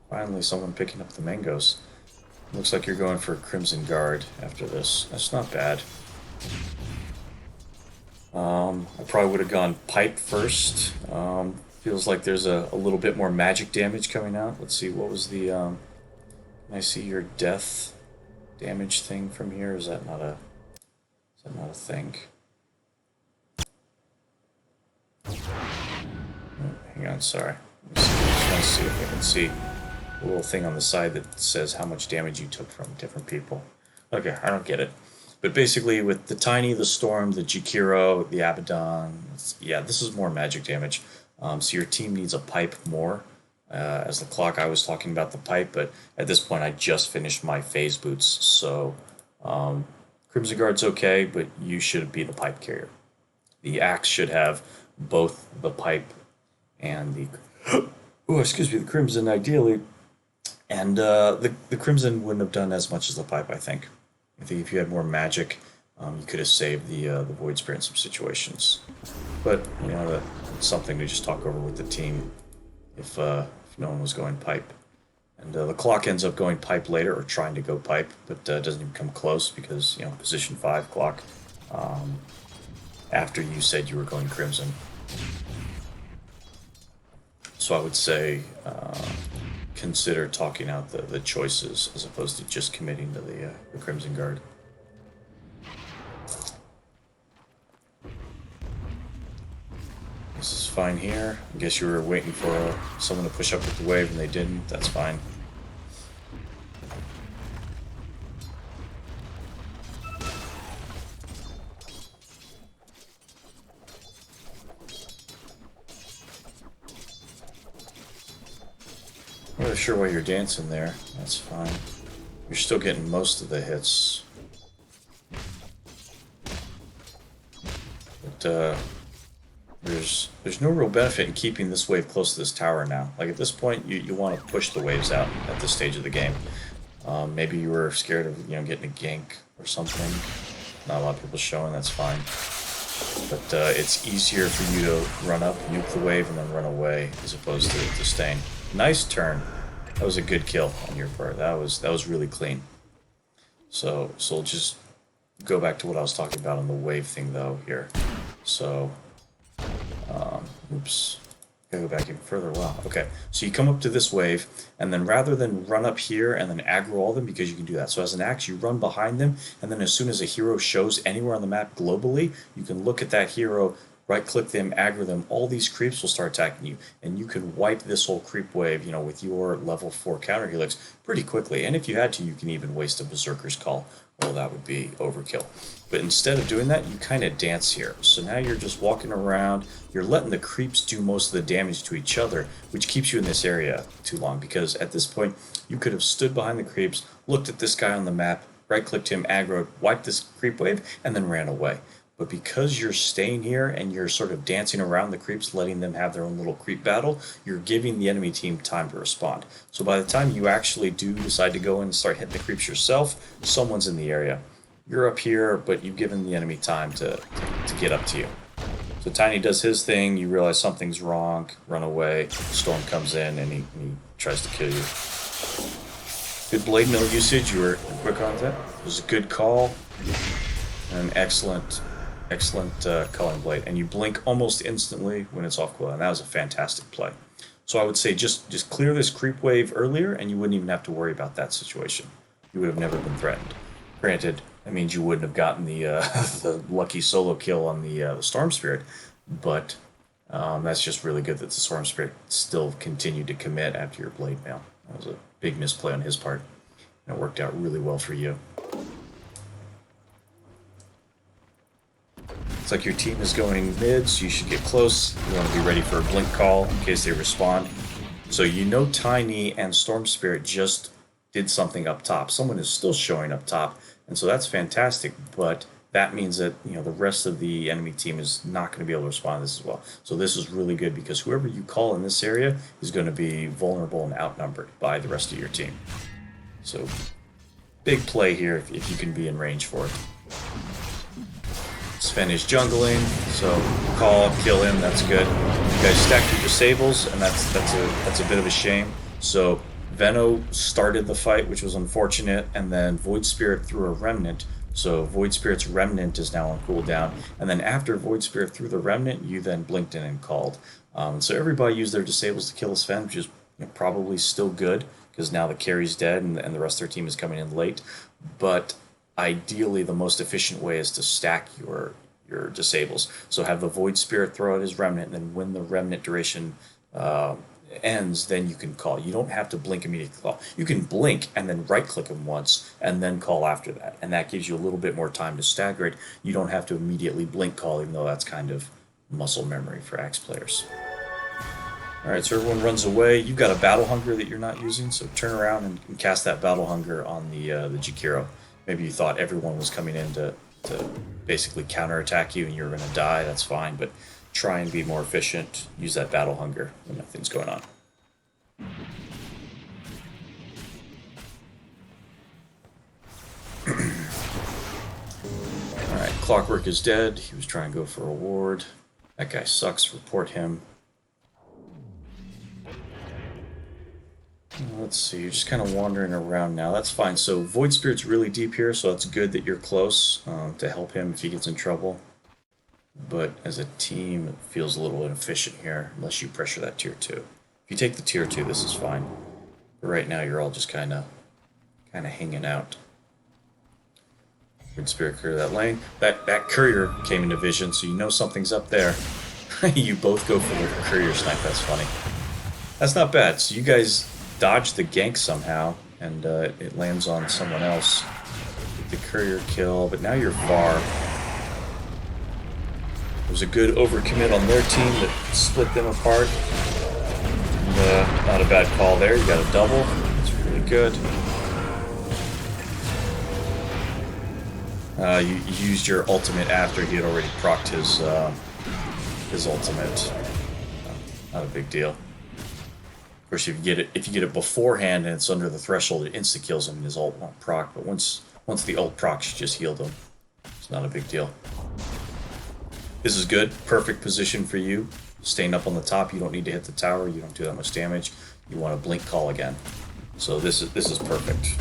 Finally, someone picking up the mangoes. Looks like you're going for Crimson Guard after this. That's not bad. I probably would have gone Pipe first. Feels like there's a little bit more magic damage coming out. Let's see, what was the... Can I see your death damage thing from here? Is that not a thing? Oh, hang on, sorry. Let me see. I just want to see if I can see a little thing on the side that says how much damage you took from different people. Okay, I don't get it. But basically, with the Tiny, the Storm, the Jakiro, the Abaddon, yeah, this is more magic damage. So your team needs a pipe more. As the clock, I was talking about the pipe, but at this point, I just finished my phase boots. So Crimson Guard's okay, but you should be the pipe carrier. The axe should have both the pipe and the the Crimson ideally, and the Crimson wouldn't have done as much as the pipe. I think if you had more magic, you could have saved the Void Spirit in some situations. But you know, that's something to just talk over with the team if no one was going pipe. And the clock ends up going pipe later, or trying to go pipe, but doesn't even come close because, you know, position 5 clock after you said you were going Crimson. So I would say consider talking out the choices as opposed to just committing to the Crimson Guard. This is fine here. I guess you were waiting for someone to push up with the wave and they didn't. That's fine. I'm not sure why you're dancing there. That's fine. You're still getting most of the hits. But there's no real benefit in keeping this wave close to this tower now. Like at this point, you want to push the waves out at this stage of the game. Maybe you were scared of getting a gank or something. Not a lot of people showing. That's fine. But it's easier for you to run up, nuke the wave, and then run away as opposed to staying. Nice turn. That was a good kill on your part. That was really clean. So we'll just go back to what I was talking about on the wave thing though here. So oops. Gotta go back even further. Wow. Okay. So you come up to this wave, and then rather than run up here and then aggro all them, because you can do that. So as an axe, you run behind them, and then as soon as a hero shows anywhere on the map globally, you can look at that hero, right-click them, aggro them. All these creeps will start attacking you, and you can wipe this whole creep wave, with your level 4 counter helix pretty quickly. And if you had to, you can even waste a Berserker's Call. Well, that would be overkill. But instead of doing that, you kind of dance here. So now you're just walking around, you're letting the creeps do most of the damage to each other, which keeps you in this area too long, because at this point, you could have stood behind the creeps, looked at this guy on the map, right-clicked him, aggroed, wiped this creep wave, and then ran away. But because you're staying here and you're sort of dancing around the creeps, letting them have their own little creep battle, you're giving the enemy team time to respond. So by the time you actually do decide to go in and start hitting the creeps yourself, someone's in the area. You're up here, but you've given the enemy time to get up to you. So Tiny does his thing, you realize something's wrong, run away, Storm comes in and he tries to kill you. Good blade mill usage, you were quick on that. It was a good call, and an excellent culling blade, and you blink almost instantly when it's off cooldown. That was a fantastic play. So I would say just clear this creep wave earlier, and you wouldn't even have to worry about that situation. You would have never been threatened. Granted, that means you wouldn't have gotten the the lucky solo kill on the Storm Spirit, but that's just really good that the Storm Spirit still continued to commit after your blade mail. That was a big misplay on his part, and it worked out really well for you. It's like your team is going mid, so you should get close. You want to be ready for a blink call in case they respond. So Tiny and Storm Spirit just did something up top. Someone is still showing up top, and so that's fantastic, but that means that the rest of the enemy team is not going to be able to respond to this as well. So this is really good because whoever you call in this area is going to be vulnerable and outnumbered by the rest of your team. So big play here if you can be in range for it. Sven is jungling, so call, kill him, that's good. You guys stack your disables, and that's a bit of a shame. So Veno started the fight, which was unfortunate, and then Void Spirit threw a Remnant. So Void Spirit's Remnant is now on cooldown, and then after Void Spirit threw the Remnant, you then blinked in and called. So everybody used their disables to kill Sven, which is probably still good, because now the carry's dead and the rest of their team is coming in late. But ideally, the most efficient way is to stack your disables. So have the Void Spirit throw out his Remnant, and then when the Remnant duration ends, then you can call. You don't have to blink immediately call. You can blink and then right-click him once, and then call after that. And that gives you a little bit more time to stagger it. You don't have to immediately blink call, even though that's kind of muscle memory for Axe players. Alright, so everyone runs away. You've got a Battle Hunger that you're not using, so turn around and cast that Battle Hunger on the Jakiro. Maybe you thought everyone was coming in to basically counterattack you and you were going to die, that's fine, but try and be more efficient. Use that Battle Hunger when nothing's going on. Alright, Clockwork is dead. He was trying to go for a ward. That guy sucks, report him. Let's see, you're just kind of wandering around now. That's fine. So Void Spirit's really deep here, so it's good that you're close to help him if he gets in trouble. But as a team, it feels a little inefficient here, unless you pressure that tier 2. If you take the tier 2, this is fine. But right now, you're all just kind of hanging out. Void Spirit clear that lane. That courier came into vision, so you know something's up there. You both go for the courier snipe. That's funny. That's not bad. So you guys dodge the gank somehow, and it lands on someone else. Get the courier kill, but now you're far. It was a good overcommit on their team that split them apart. And, not a bad call there. You got a double. It's really good. You used your ultimate after he had already procced his ultimate. Not a big deal. Of course, if you get it beforehand and it's under the threshold, it insta kills him and his ult won't proc. But once the ult procs, you just healed him. It's not a big deal. This is good. Perfect position for you. Staying up on the top, you don't need to hit the tower. You don't do that much damage. You want to blink call again. So this is perfect.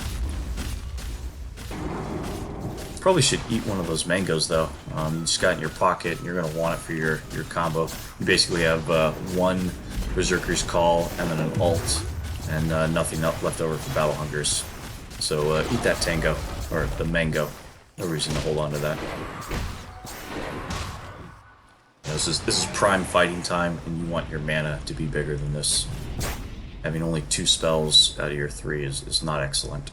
Probably should eat one of those mangoes though. You just got it in your pocket, and you're gonna want it for your combo. You basically have one Berserker's Call and then an ult, and nothing left over for Battle Hungers. So eat that tango, or the mango. No reason to hold on to that. This is prime fighting time, and you want your mana to be bigger than this. Having only 2 spells out of your 3 is not excellent.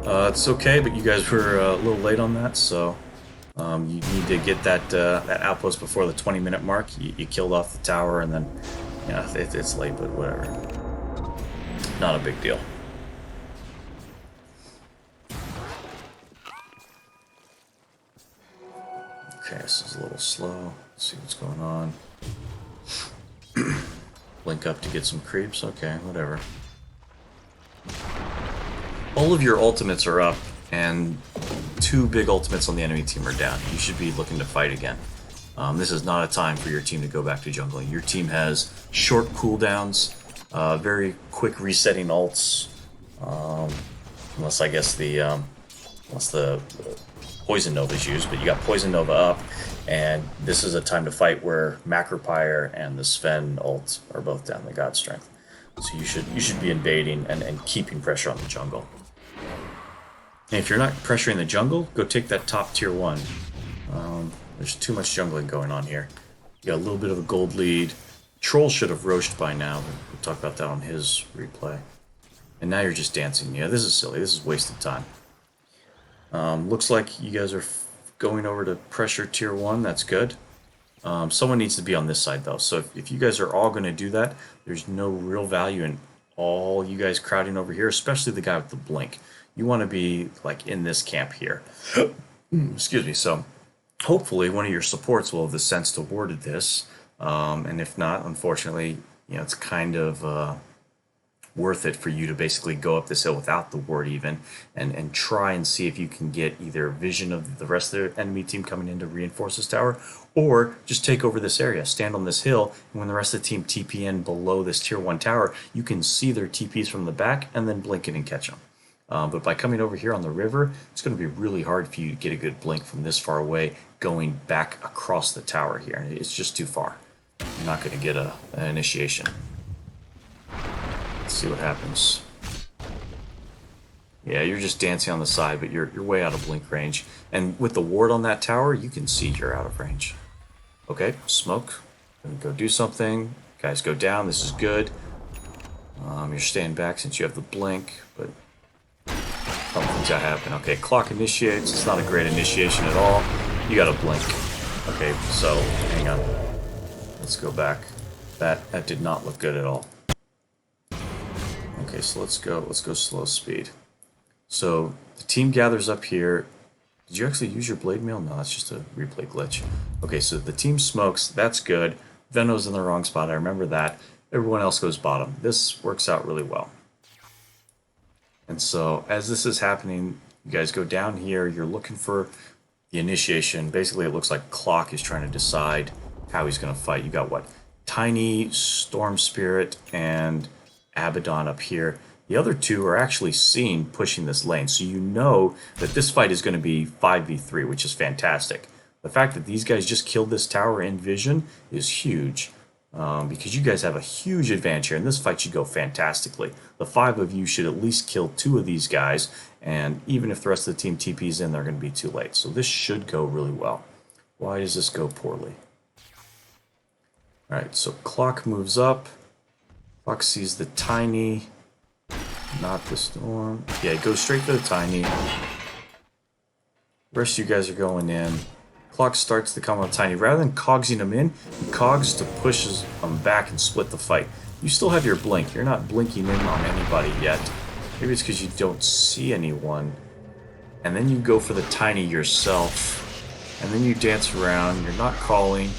It's okay, but you guys were a little late on that, so you need to get that outpost before the 20-minute mark. You killed off the tower, and then it's late, but whatever. Not a big deal. Okay, this is a little slow. Let's see what's going on. Blink up to get some creeps. Okay, whatever. All of your ultimates are up, and 2 big ultimates on the enemy team are down. You should be looking to fight again. This is not a time for your team to go back to jungling. Your team has short cooldowns, very quick resetting ults, unless I guess unless the Poison Nova is used, but you got Poison Nova up, and this is a time to fight where Macropyre and the Sven ult are both down the God Strength. So you should be invading and keeping pressure on the jungle. And if you're not pressuring the jungle, go take that top tier 1. There's too much jungling going on here. You got a little bit of a gold lead. Troll should have roached by now, but we'll talk about that on his replay. And now you're just dancing. Yeah, this is silly. This is wasted time. Looks like you guys are going over to pressure tier 1. That's good. Someone needs to be on this side, though. So if you guys are all going to do that, there's no real value in all you guys crowding over here, especially the guy with the blink. You want to be like in this camp here. Excuse me. So hopefully one of your supports will have the sense to warded this. And if not, unfortunately, it's kind of worth it for you to basically go up this hill without the ward even and try and see if you can get either vision of the rest of the enemy team coming in to reinforce this tower, or just take over this area, stand on this hill, and when the rest of the team TP in below this tier 1 tower, you can see their TPs from the back and then blink in and catch them. But by coming over here on the river, it's going to be really hard for you to get a good blink from this far away going back across the tower here. It's just too far. You're not going to get an initiation. Let's see what happens. Yeah, you're just dancing on the side, but you're way out of blink range. And with the ward on that tower, you can see you're out of range. Okay, smoke. Go do something. Guys go down. This is good. You're staying back since you have the blink, but something's gotta happen. Okay, clock initiates. It's not a great initiation at all. You gotta blink. Okay, so hang on. Let's go back. That did not look good at all. Okay, so let's go slow speed. So the team gathers up here. Did you actually use your blade mail? No, that's just a replay glitch. Okay, so the team smokes. That's good. Veno's in the wrong spot. I remember that. Everyone else goes bottom. This works out really well. And so as this is happening, you guys go down here. You're looking for the initiation. Basically, it looks like Clock is trying to decide how he's going to fight. You got what? Tiny, Storm Spirit, and Abaddon up here. The other two are actually seen pushing this lane, so you know that this fight is going to be 5v3, which is fantastic. The fact that these guys just killed this tower in vision is huge, because you guys have a huge advantage here, and this fight should go fantastically. The 5 of you should at least kill 2 of these guys, and even if the rest of the team TP's in, they're going to be too late. So this should go really well. Why does this go poorly? Alright, so Clock moves up. Clock sees the Tiny, not the Storm. Yeah, go straight for the Tiny. The rest of you guys are going in. Clock starts to come on Tiny. Rather than cogsing him in, he cogs to push them back and split the fight. You still have your blink. You're not blinking in on anybody yet. Maybe it's because you don't see anyone. And then you go for the Tiny yourself. And then you dance around. You're not calling.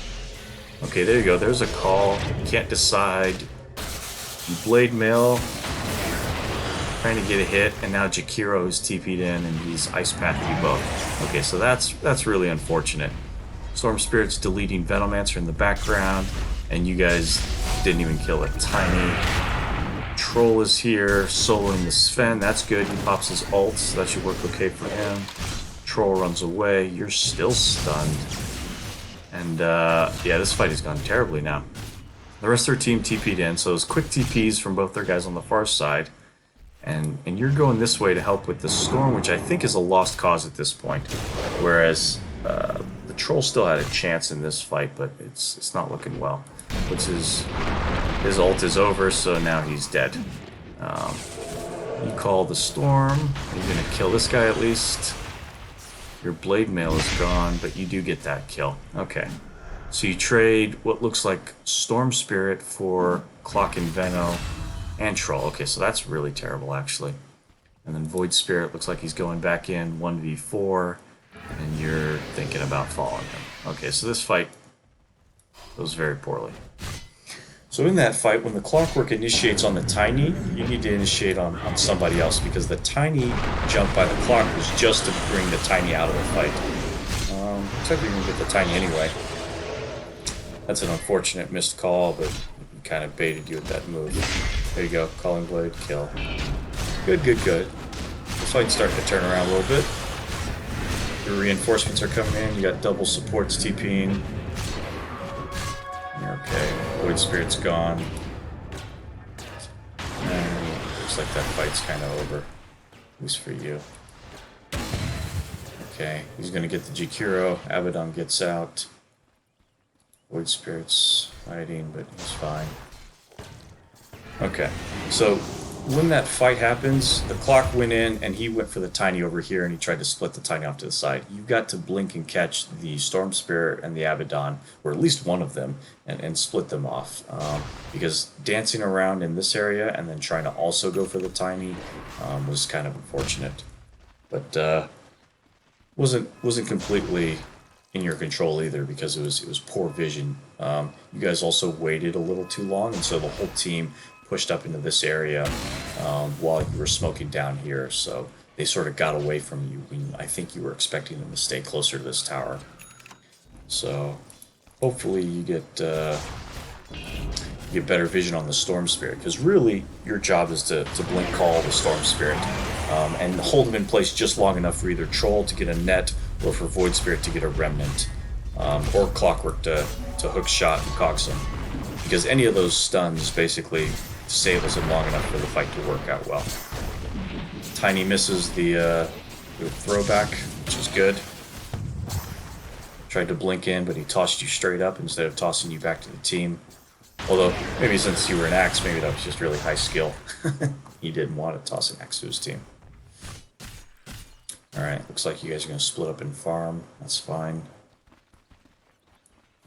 Okay, there you go. There's a call. You can't decide. You blade mail. Trying to get a hit, and now Jakiro is TP'd in, and he's ice pathed you both. Okay, so that's really unfortunate. Storm Spirit's deleting Venomancer in the background, and you guys didn't even kill a Tiny. Troll is here, soloing the Sven. That's good. He pops his ult, so that should work okay for him. Troll runs away. You're still stunned. And, yeah, this fight has gone terribly now. The rest of their team TP'd in, so it's quick TPs from both their guys on the far side. And you're going this way to help with the Storm, which I think is a lost cause at this point. Whereas the Troll still had a chance in this fight, but it's not looking well. Which is his ult is over, so now he's dead. You call the Storm. You're gonna kill this guy at least. Your blade mail is gone, but you do get that kill. Okay. So you trade what looks like Storm Spirit for Clock and Veno. And Troll. Okay, so that's really terrible, actually. And then Void Spirit looks like he's going back in 1v4, and you're thinking about following him. Okay, so this fight goes very poorly. So in that fight, when the Clockwork initiates on the Tiny, you need to initiate on somebody else, because the Tiny jump by the Clock was just to bring the Tiny out of the fight. Looks like you're going to get the Tiny anyway. That's an unfortunate missed call, but he kind of baited you with that move. There you go, Calling Blade, kill. Good, good, good. The fight's starting to turn around a little bit. Your reinforcements are coming in, you got double supports TPing. You're okay, Void Spirit's gone. And looks like that fight's kind of over. At least for you. Okay, he's gonna get the Jakiro, Abaddon gets out. Void Spirit's fighting, but he's fine. Okay, so when that fight happens, the clock went in and he went for the tiny over here and he tried to split the tiny off to the side. You've got to blink and catch the Storm Spirit and the Abaddon, or at least one of them, and split them off. Because dancing around in this area and then trying to also go for the tiny was kind of unfortunate. But wasn't completely in your control either because it was poor vision. You guys also waited a little too long, and so the whole team pushed up into this area while you were smoking down here. So they sort of got away from you when I think you were expecting them to stay closer to this tower. So hopefully you get better vision on the Storm Spirit, because really your job is to blink call the Storm Spirit and hold him in place just long enough for either Troll to get a net or for Void Spirit to get a remnant, or Clockwork to hook shot and cox him, because any of those stuns basically disables him long enough for the fight to work out well. Tiny misses the throwback, which is good. Tried to blink in, but he tossed you straight up instead of tossing you back to the team. Although, maybe since you were an axe, maybe that was just really high skill. He didn't want to toss an axe to his team. Alright, looks like you guys are going to split up and farm. That's fine.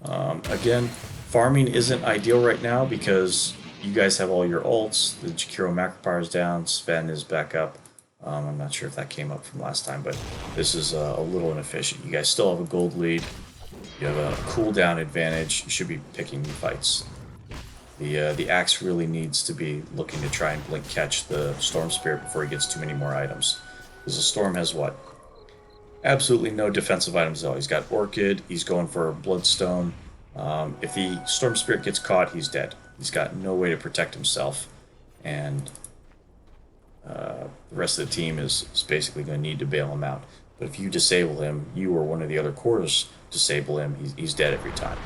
Again, farming isn't ideal right now because you guys have all your ults. The Jakiro Macropyre is down. Sven is back up. I'm not sure if that came up from last time, but this is a little inefficient. You guys still have a gold lead. You have a cooldown advantage. You should be picking new fights. The axe really needs to be looking to try and blink catch the Storm Spirit before he gets too many more items. Because the Storm has what? Absolutely no defensive items though. He's got Orchid, he's going for Bloodstone. If the Storm Spirit gets caught, he's dead. He's got no way to protect himself. And the rest of the team is basically going to need to bail him out. But if you disable him, you or one of the other cores disable him, he's dead every time.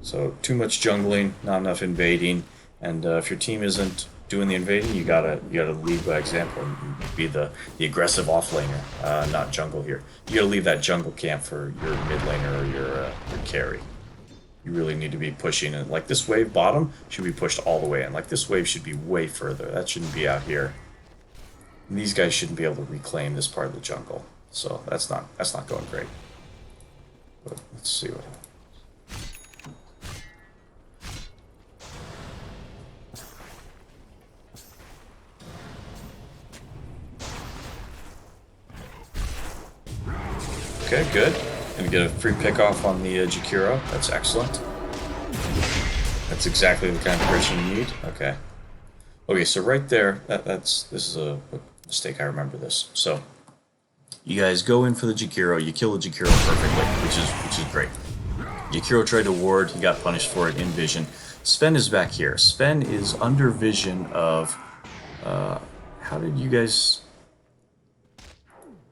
So too much jungling, not enough invading, and if your team isn't doing the invading, you gotta lead by example and be the aggressive offlaner, not jungle here. You gotta leave that jungle camp for your mid laner or your carry. You really need to be pushing it. Like this wave bottom should be pushed all the way in. Like this wave should be way further. That shouldn't be out here. And these guys shouldn't be able to reclaim this part of the jungle. So that's not going great. But let's see what happens. Okay, good. Gonna get a free pickoff on the Jakiro. That's excellent. That's exactly the kind of person you need. Okay. Okay, so right there, this is a mistake. I remember this. So you guys go in for the Jakiro. You kill the Jakiro perfectly, which is great. Jakiro tried to ward. He got punished for it in vision. Sven is back here. Sven is under vision of. How did you guys?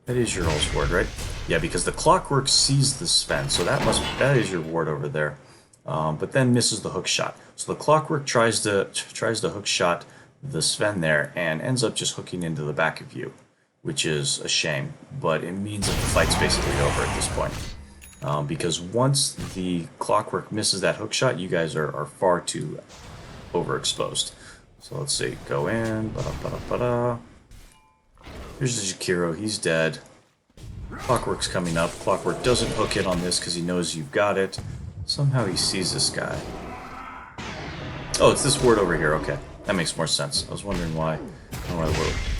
That is your all's ward, right? Yeah, because the Clockwork sees the Sven, so that is your ward over there. But then misses the hook shot. So the Clockwork tries to hook shot the Sven there and ends up just hooking into the back of you, which is a shame. But it means that the fight's basically over at this point. Because once the Clockwork misses that hook shot, you guys are far too overexposed. So let's see, go in, ba-da-ba-da-ba-da. Here's the Jakiro, he's dead. Clockwork's coming up. Clockwork doesn't hook in on this because he knows you've got it. Somehow he sees this guy. Oh, it's this ward over here, okay. That makes more sense. I was wondering why.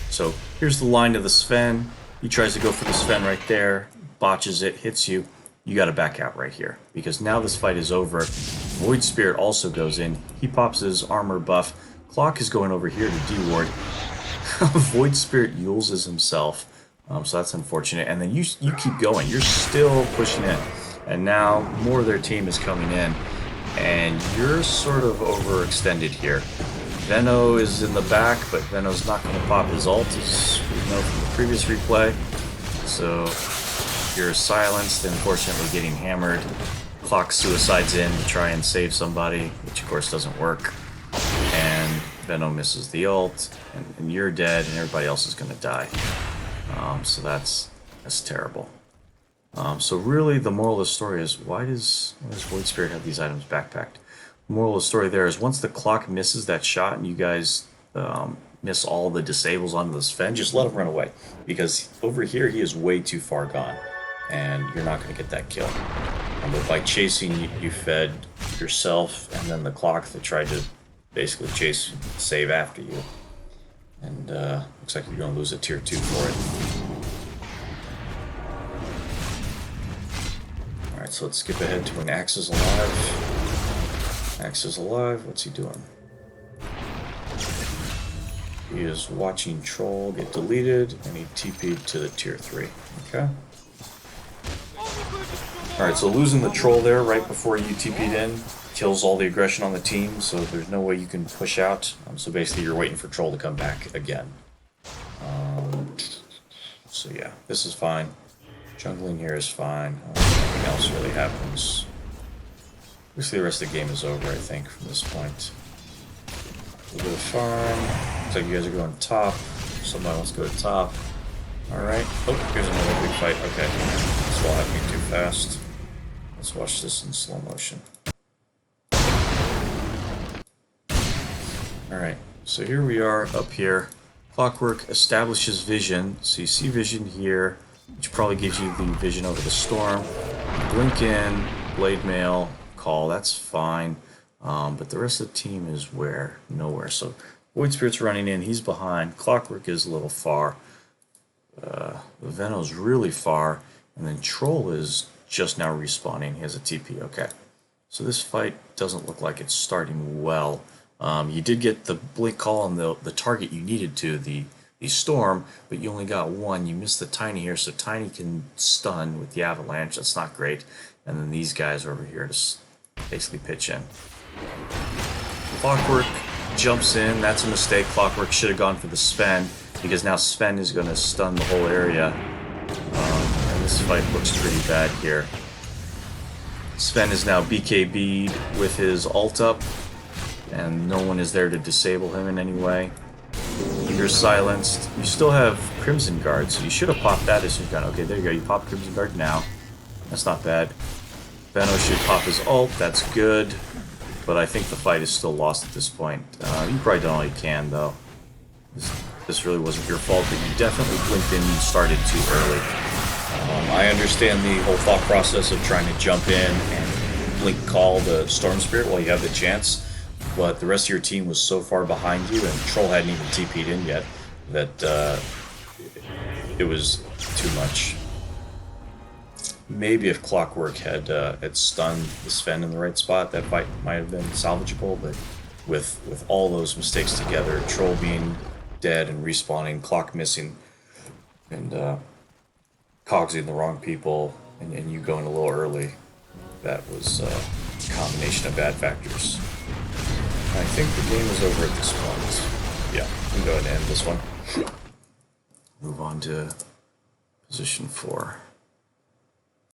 So here's the line to the Sven. He tries to go for the Sven right there, botches it, hits you. You gotta back out right here, because now this fight is over. Void Spirit also goes in. He pops his armor buff. Clock is going over here to de-ward. Void Spirit uses himself, so that's unfortunate. And then you keep going. You're still pushing in. And now more of their team is coming in. And you're sort of overextended here. Veno is in the back, but Veno's not going to pop his ult, as we know from the previous replay. So you're silenced, unfortunately getting hammered. Clock suicides in to try and save somebody, which of course doesn't work. And Veno misses the ult, and you're dead, and everybody else is going to die. So that's terrible. So really, the moral of the story is, why does Void Spirit have these items backpacked? Moral of the story there is once the clock misses that shot and you guys miss all the disables onto the Sven, just let him run away. Because over here, he is way too far gone. And you're not going to get that kill. But by chasing, you fed yourself and then the clock that tried to basically save after you. And looks like you're going to lose a tier 2 for it. Alright, so let's skip ahead to when Axe is alive. Axe is alive. What's he doing? He is watching Troll get deleted, and he TP'd to the tier 3. Okay. Alright, so losing the Troll there right before you TP'd in kills all the aggression on the team, so there's no way you can push out. So basically you're waiting for Troll to come back again. So yeah, this is fine. Jungling here is fine. Nothing else really happens. Basically the rest of the game is over, I think, from this point. A little bit of farm. Looks like you guys are going top. Somebody wants to go to top. Alright. Oh, here's another big fight. Okay. This all happening too fast. Let's watch this in slow motion. Alright. So here we are up here. Clockwork establishes vision. So you see vision here, which probably gives you the vision over the storm. Blink in, blade mail, call. That's fine. But the rest of the team is where? Nowhere. So Void Spirit's running in. He's behind. Clockwork is a little far. Veno's really far. And then Troll is just now respawning. He has a TP. Okay. So this fight doesn't look like it's starting well. You did get the blink call on the target you needed to, the storm, but you only got one. You missed the Tiny here, so Tiny can stun with the avalanche. That's not great. And then these guys are over here to basically pitch in. Clockwork jumps in. That's a mistake. Clockwork should have gone for the Sven, because now Sven is going to stun the whole area. And this fight looks pretty bad here. Sven is now BKB'd with his ult up, and no one is there to disable him in any way. You're silenced. You still have Crimson Guard, so you should have popped that as you've gone. Okay, there you go. You pop Crimson Guard now. That's not bad. Veno should pop his ult. That's good. But I think the fight is still lost at this point. You probably done all you can, though. This really wasn't your fault, but you definitely blinked in and started too early. I understand the whole thought process of trying to jump in and blink call the Storm Spirit while you have the chance. But the rest of your team was so far behind you, and Troll hadn't even TP'd in yet, that it was too much. Maybe if Clockwork had stunned the Sven in the right spot, that fight might have been salvageable, but with all those mistakes together, Troll being dead and respawning, Clock missing, and cogsing the wrong people, and you going a little early, that was a combination of bad factors. I think the game is over at this point. Yeah, we can go ahead and end this one. Move on to position 4.